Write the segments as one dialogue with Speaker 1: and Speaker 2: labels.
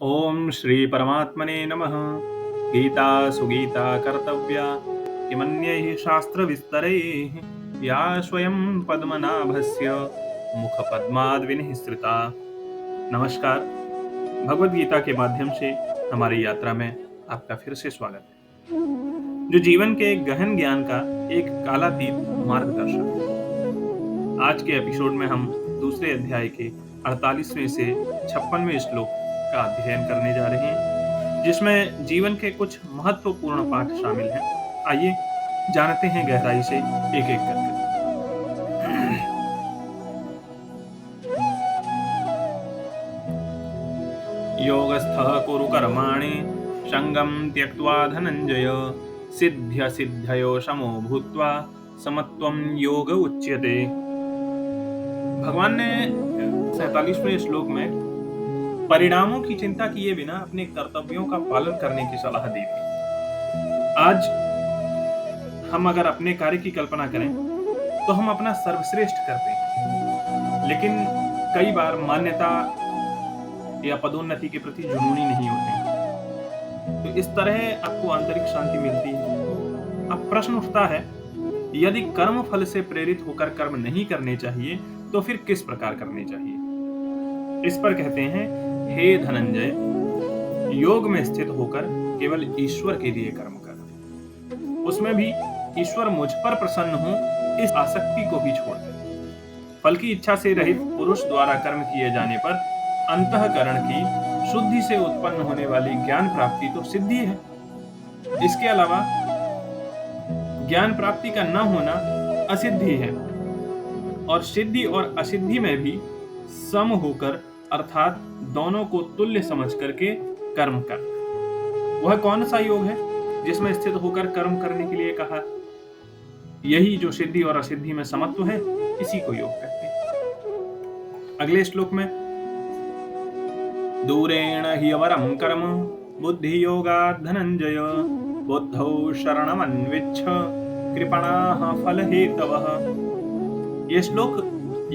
Speaker 1: ओम श्री परमात्मने नमः। गीता सुगीता कर्तव्या किमन्यैः शास्त्रविस्तरैः या स्वयं पद्मनाभस्य मुखपद्माद् विनिःसृता। नमस्कार। भगवद गीता के माध्यम से हमारी यात्रा में आपका फिर से स्वागत है, जो जीवन के गहन ज्ञान का एक कालातीत मार्गदर्शक है। आज के एपिसोड में हम दूसरे अध्याय के 48वें से 56वें श्लोक का अध्ययन करने जा रहे हैं, जिसमें जीवन के कुछ महत्वपूर्ण पाठ शामिल हैं। आइए जानते हैं गहराई से एक एक करके। योगस्थः कुरु कर्माणि संगम त्यक्त्वा धनंजय सिद्ध्य सिद्धयो समो भूत्वा समत्वं योग उच्यते। भगवान ने 47वें श्लोक में परिणामों की चिंता किए बिना अपने कर्तव्यों का पालन करने की सलाह दी थी। आज हम अगर अपने कार्य की कल्पना करें तो हम अपना सर्वश्रेष्ठ करते हैं, लेकिन कई बार मान्यता या पदोन्नति के प्रति जुनूनी नहीं होते हैं। तो इस तरह आपको आंतरिक शांति मिलती है। अब प्रश्न उठता है, यदि कर्म फल से प्रेरित होकर कर्म नहीं करने चाहिए तो फिर किस प्रकार करने चाहिए? इस पर कहते हैं, हे धनंजय, योग में स्थित होकर केवल ईश्वर के लिए कर्म कर। उसमें भी ईश्वर मुझ पर प्रसन्न हो, इस आसक्ति को भी छोड़ दे। फल की इच्छा से रहित पुरुष द्वारा कर्म किए जाने पर अंतःकरण की शुद्धि से उत्पन्न होने वाली ज्ञान प्राप्ति तो सिद्धि है। इसके अलावा ज्ञान प्राप्ति का न होना असिद्धि है, और सिद्धि और असिद्धि में भी सम होकर अर्थात दोनों को तुल्य समझ करके कर्म कर। वह कौन सा योग है जिसमें स्थित होकर कर्म करने के लिए कहा? यही जो सिद्धि और असिद्धि में समत्व है, इसी को योग कहते हैं। अगले श्लोक में, दूरेण हि अवरम कर्म बुद्धि योगात् धनंजय बुद्धौ शरणमन्विच्छ कृपणाः फलहेतवः। यह श्लोक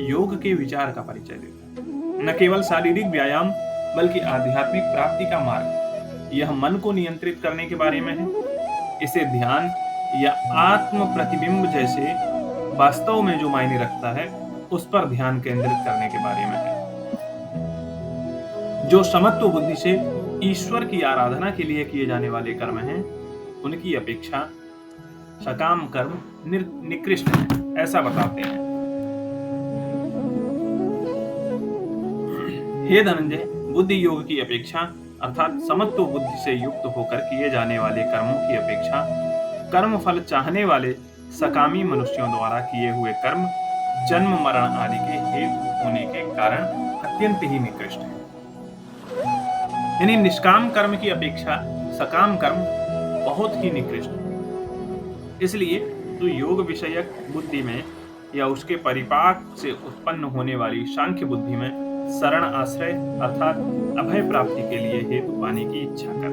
Speaker 1: योग के विचार का परिचय देता है। न केवल शारीरिक व्यायाम बल्कि आध्यात्मिक प्राप्ति का मार्ग। यह मन को नियंत्रित करने के बारे में है। इसे ध्यान या आत्म प्रतिबिंब जैसे वास्तव में जो मायने रखता है, उस पर ध्यान केंद्रित करने के बारे में है। जो समत्व बुद्धि से ईश्वर की आराधना के लिए किए जाने वाले कर्म हैं, उनकी अपेक्षा सकाम कर्म निकृष्ट है, ऐसा बताते हैं। हे धनंजय, बुद्धि योग की अपेक्षा अर्थात समत्व बुद्धि से युक्त होकर किए जाने वाले कर्मों की अपेक्षा कर्म फल चाहने वाले सकामी मनुष्यों द्वारा किए हुए कर्म जन्म मरण आदि के हेतु होने के कारण अत्यंत ही निकृष्ट है। यानी निष्काम कर्म की अपेक्षा सकाम कर्म बहुत ही निकृष्ट है। इसलिए तो योग विषयक बुद्धि में या उसके परिपाक से उत्पन्न होने वाली सांख्य बुद्धि में शरण आश्रय अर्थात अभय प्राप्ति के लिए हेतु पाने की इच्छा कर।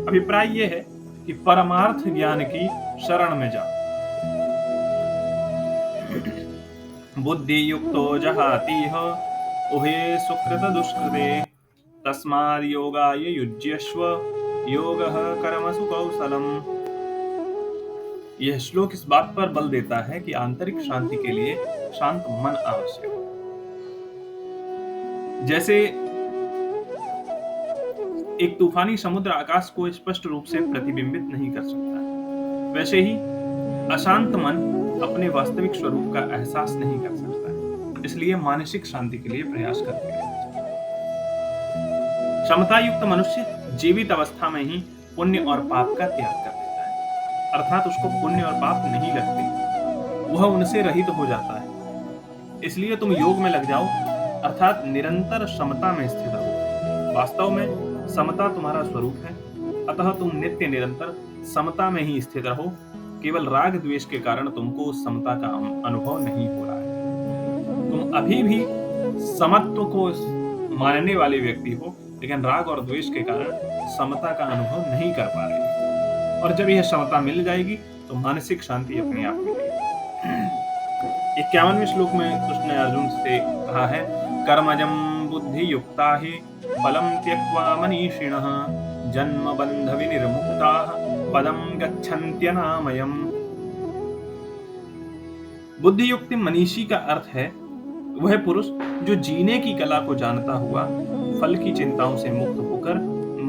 Speaker 1: अभिप्राय यह है कि परमार्थ ज्ञान की शरण में जाओ। बुद्धि युक्तो जहातीह उहे सुकृत दुष्कृते तस्माद् योगाय युज्यस्व योगः कर्मसु कौशलम। यह श्लोक इस बात पर बल देता है कि आंतरिक शांति के लिए शांत मन आवश्यक है। जैसे एक तूफानी समुद्र आकाश को स्पष्ट रूप से प्रतिबिंबित नहीं कर सकता, वैसे ही अशांत मन अपने वास्तविक स्वरूप का एहसास नहीं कर सकता। इसलिए मानसिक शांति के लिए प्रयास करते रहना चाहिए। क्षमता युक्त मनुष्य जीवित अवस्था में ही पुण्य और पाप का त्याग कर देता है, अर्थात उसको पुण्य और पाप नहीं लगते, वह उनसे रहित हो जाता है। इसलिए तुम योग में लग जाओ, अर्थात निरंतर समता में स्थित रहो। वास्तव में समता तुम्हारा स्वरूप है, अतः तुम नित्य निरंतर समता में ही स्थित रहो। केवल राग द्वेष के कारण तुमको उस समता का अनुभव नहीं हो रहा है। तुम अभी भी समत्व को मानने वाले व्यक्ति हो, लेकिन राग और द्वेष के कारण समता का अनुभव नहीं कर पा रहे। और जब यह समता मिल जाएगी तो मानसिक शांति अपने आप मिलेगी। 51वें श्लोक में कृष्ण ने अर्जुन से कहा है, कर्मजं बुद्धि युक्ता हि फलं त्यक्त्वा मनीषिणः जन्मबन्धविनिर्मुक्ताः पदं गच्छन्त्यनामयम्। बुद्धियुक्त मनीषी का अर्थ है वह पुरुष जो जीने की कला को जानता हुआ फल की चिंताओं से मुक्त होकर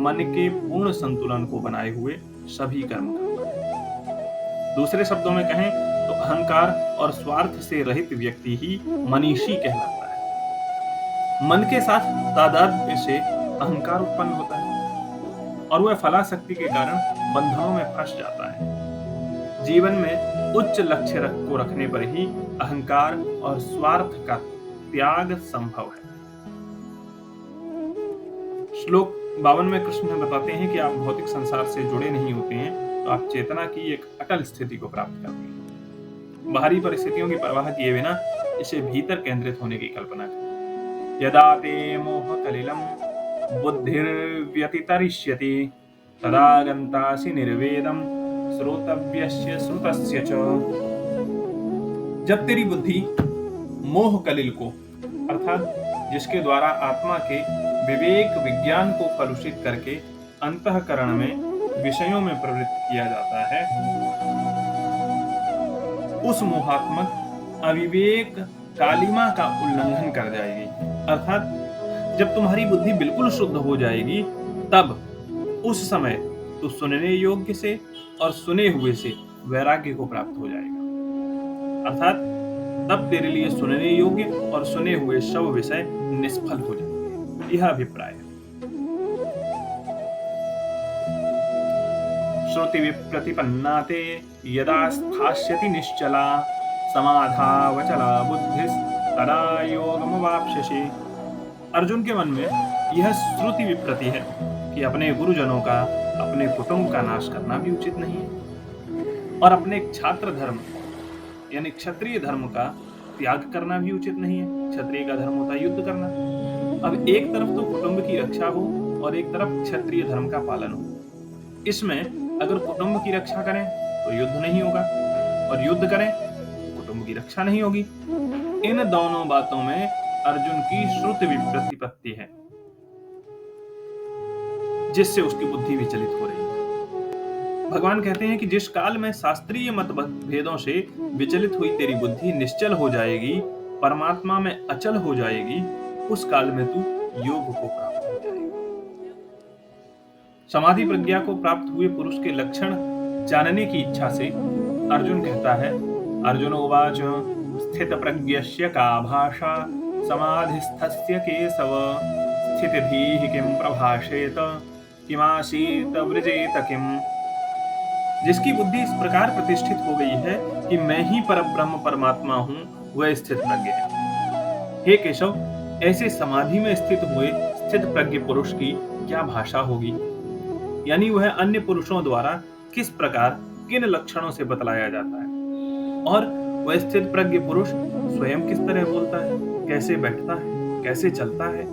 Speaker 1: मन के पूर्ण संतुलन को बनाए हुए सभी कर्म करता है। दूसरे शब्दों में कहें तो अहंकार और स्वार्थ से रहित व्यक्ति ही मनीषी कहलाता है। मन के साथ तादात्म्य से अहंकार उत्पन्न होता है और वह फलासक्ति के कारण बंधनों में फंस जाता है। जीवन में उच्च लक्ष्य को रखने पर ही अहंकार और स्वार्थ का त्याग संभव है। श्लोक 52 में कृष्ण बताते हैं कि आप भौतिक संसार से जुड़े नहीं होते हैं तो आप चेतना की एक अटल स्थिति को प्राप्त करते हैं। बाहरी परिस्थितियों की परवाह किए बिना इसे भीतर केंद्रित होने की कल्पना करें। यदा ते मोह कलिलम बुद्धिर्व्यतितरिष्यति तदा गन्तासि निर्वेदम श्रोतव्यस्य श्रुतस्य च। जब तेरी बुद्धि मोह कलिल को अर्थात जिसके द्वारा आत्मा के विवेक विज्ञान को कलुषित करके अंतःकरण में विषयों में प्रवृत्त किया जाता है, उस मोहात्मक अविवेक कालिमा का उल्लंघन कर जाएगी। अर्थात जब तुम्हारी बुद्धि बिल्कुल शुद्ध हो जाएगी तब उस समय तो सुनने योग्य से और सुने हुए से वैराग्य को प्राप्त हो जाएगा। अर्थात तब तेरे लिए सुनने योग्य और सुने हुए सब विषय निष्फल हो जाएंगे। यह अभिप्राय है। श्रुति विप्रतिपन्ना ते यदा स्थास्यति निश्चला समाधावचला बुद्धिस् तदा योगमवाप्स्यसि। अर्जुन के मन में यह श्रुति विप्रति है कि अपने गुरुजनों का, अपने कुटुंब का नाश करना भी उचित नहीं है और अपने छात्र धर्म यानी क्षत्रिय धर्म का त्याग करना भी उचित नहीं है। क्षत्रिय का धर्म होता है युद्ध करना। अब एक तरफ तो कुटुंब की रक्षा हो और एक तरफ क्षत्रिय धर्म का पालन हो। इसमें अगर कुटुंब की रक्षा करें तो युद्ध नहीं होगा और युद्ध करें तो कुटुंब की रक्षा नहीं होगी। इन दोनों बातों में अर्जुन की श्रुति विप्रतिपत्ति है जिससे उसकी बुद्धि विचलित हो रही है। भगवान कहते हैं कि जिस काल में शास्त्रीय मत भेदों से विचलित हुई तेरी बुद्धि निश्चल हो जाएगी, परमात्मा में अचल हो जाएगी, उस काल में तू योग को प्राप्त हो जाएगी। समाधि प्रज्ञा को प्राप्त हुए पुरुष के लक्षण जानने की इच्छा से अर्जुन कहता है, अर्जुन उवाच स्थित प्रज्ञस्य का भाषा समाधिस्थस्य केशव स्थितिभिः किं प्रभाषेत किमासीत व्रजेत किम। जिसकी बुद्धि इस प्रकार प्रतिष्ठित हो गई है कि मैं ही परब्रह्म परमात्मा हूं, वह स्थित प्रज्ञ है। हे केशव, ऐसे समाधि में स्थित हुए स्थित प्रज्ञ पुरुष की क्या भाषा होगी, यानी वह अन्य पुरुषों द्वारा किस प्रकार किन लक्षणों से बतलाया जाता है और वह स्थित प्रज्ञ पुरुष स्वयं किस तरह बोलता है, कैसे बैठता है, कैसे चलता है,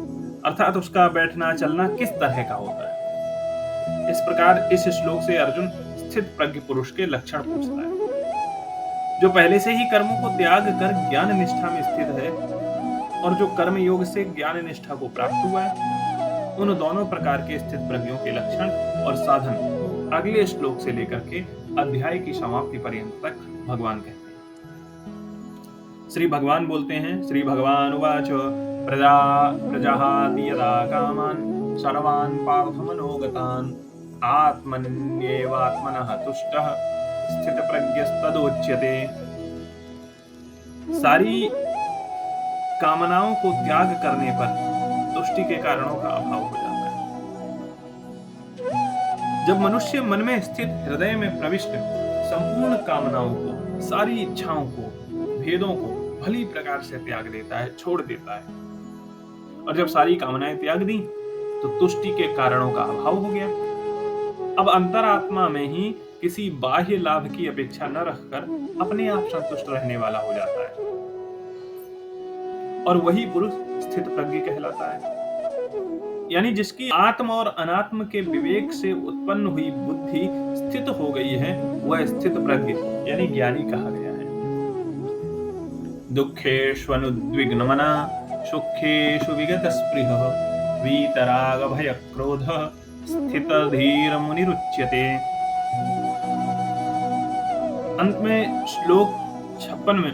Speaker 1: अर्थात उसका बैठना चलना किस तरह का होता है। इस प्रकार इस श्लोक से अर्जुन स्थित प्रज्ञ पुरुष के लक्षण पूछता है, जो पहले से ही कर्मों को त्याग कर ज्ञान निष्ठा में स्थित है और जो कर्म योग से ज्ञान निष्ठा को प्राप्त हुआ है। उन दोनों प्रकार के स्थित प्रज्ञों के लक्षण और साधन अगले श्लोक से लेकर के अध्याय की समाप्ति पर्यंत तक भगवान कहते हैं। श्री भगवान बोलते हैं, श्री भगवान उवाच प्रजाहाति यदा कामान् सर्वान् पार्थ मनोगतान् आत्मन्येवात्मनः तुष्टः स्थितप्रज्ञस्तदोच्यते। सारी कामनाओं को त्याग करने पर तुष्टि के कारणों का अभाव हो जाता है। जब मनुष्य मन में स्थित हृदय में प्रविष्ट संपूर्ण कामनाओं को, सारी इच्छाओं को, भेदों को भली प्रकार से त्याग देता है, छोड़ देता है, और जब सारी कामनाएं त्याग दी तो तुष्टि के कारणों का अभाव हो गया। अब अंतरात्मा में ही किसी बाह्य लाभ की अपेक्षा न रखकर अपने आप संतुष्ट रहने वाला हो जाता है और वही पुरुष स्थित प्रज्ञ कहलाता है। यानी जिसकी आत्म और अनात्म के विवेक से उत्पन्न हुई बुद्धि स्थित हो गई है, वह स्थित प्रज्ञ यानी ज्ञानी कहा गया है। दुःखेष्वनुद्विग्नमना सुखेषु विगतस्पृहः वीतराग भय क्रोध स्थित धीर मुनिरुच्यते। अंत में श्लोक 56 में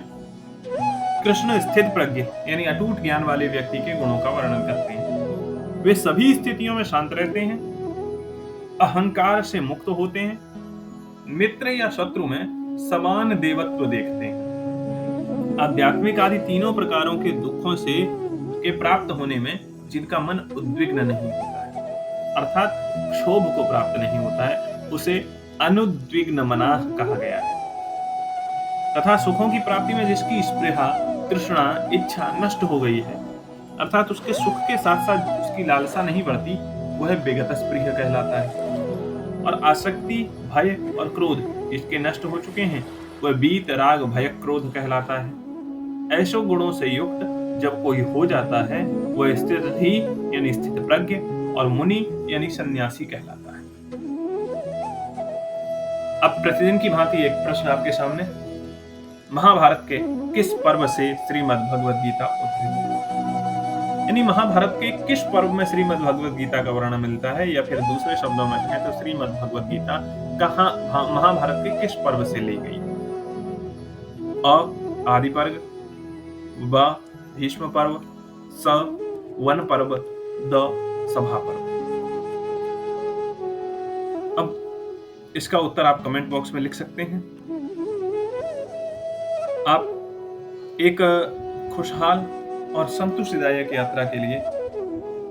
Speaker 1: कृष्ण स्थित प्रज्ञ यानी अटूट ज्ञान वाले व्यक्ति के गुणों का वर्णन करते हैं। वे सभी स्थितियों में शांत रहते हैं, अहंकार से मुक्त होते हैं, मित्र या शत्रु में समान देवत्व देखते हैं। आध्यात्मिक आदि तीनों प्रकारों के दुखों से के प्राप्त होने में जिनका मन उद्विग्न नहीं होता है, अर्थात क्षोभ को प्राप्त नहीं होता है, उसे अनुद्विग्न मनाः कहा गया है। तथा सुखों की प्राप्ति में जिसकी स्पृहा, तृष्णा, इच्छा नष्ट हो गई है, अर्थात उसके सुख के साथ साथ उसकी लालसा नहीं बढ़ती, वह विगत स्पृह कहलाता है। और आसक्ति, भय और क्रोध जिसके नष्ट हो चुके हैं, वह वीत राग भय क्रोध कहलाता है। ऐसे गुणों से युक्त जब कोई हो जाता है, वह स्थितधि यानी स्थित प्रज्ञ और मुनि यानी सन्यासी कहलाता है। अब प्रतिदिन की भांति एक प्रश्न आपके सामने, महाभारत के किस पर्व से श्रीमद् भगवद गीता उद्धृत है? यानी महाभारत के किस पर्व में श्रीमद् भगवद गीता का वर्णन मिलता है, या फिर दूसरे शब्दों में कहें तो श्रीमद् भगवद गीता कहाँ महाभारत के किस पर्व से ली गई? अ आदि पर्व, ब भीष्म पर्व, स वन पर्व, द सभा पर्व। अब इसका उत्तर आप कमेंट बॉक्स में लिख सकते हैं। आप एक खुशहाल और संतुष्टिदायक यात्रा के लिए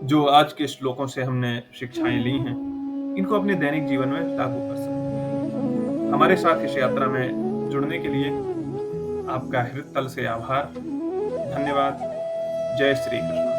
Speaker 1: जो आज के श्लोकों से हमने शिक्षाएं ली हैं, इनको अपने दैनिक जीवन में लागू कर सकते हैं। हमारे साथ इस यात्रा में जुड़ने के लिए आपका हृदय तल से आभार। धन्यवाद। जय श्री कृष्ण।